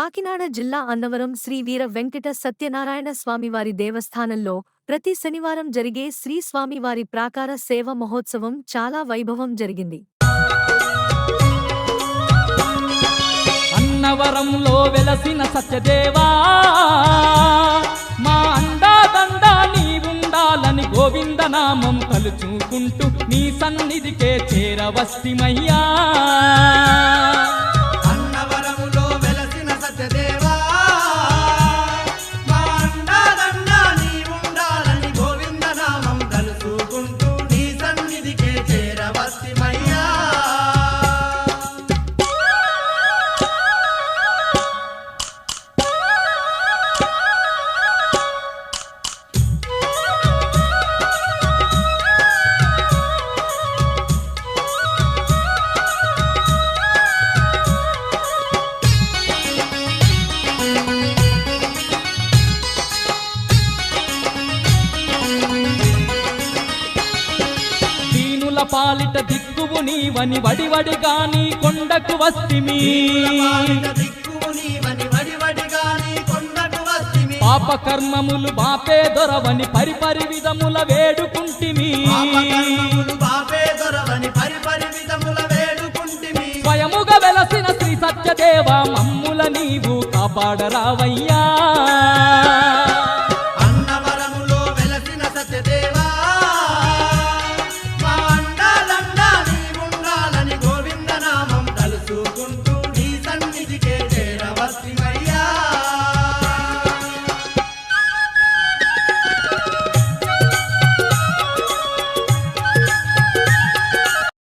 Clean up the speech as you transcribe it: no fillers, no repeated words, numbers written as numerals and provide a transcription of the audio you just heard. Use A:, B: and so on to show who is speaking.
A: కాకినాడ జిల్లా అన్నవరం శ్రీ వీర వెంకట సత్యనారాయణ స్వామివారి దేవస్థానంలో ప్రతి శనివారం జరిగే శ్రీ స్వామివారి ప్రాకార సేవ మహోత్సవం చాలా వైభవం జరిగింది.
B: అన్నవరంలో వెలసిన సత్యదేవా మా అండాదండ నీవుండాలని గోవిందనామం తలుచుకుంటూ నీ సన్నిధికే చేరవస్తిమయ్యా. పాలిట దిక్కువు నీవని వడివడిగాని కొండకు వస్తిమి. పాప కర్మములు బాపే దొరవని పరిపరి విధముల వేడుకుంటిమి. స్వయముగా వెలసిన శ్రీ సత్యదేవ మమ్ముల నీవు కాపాడరావయ్యా.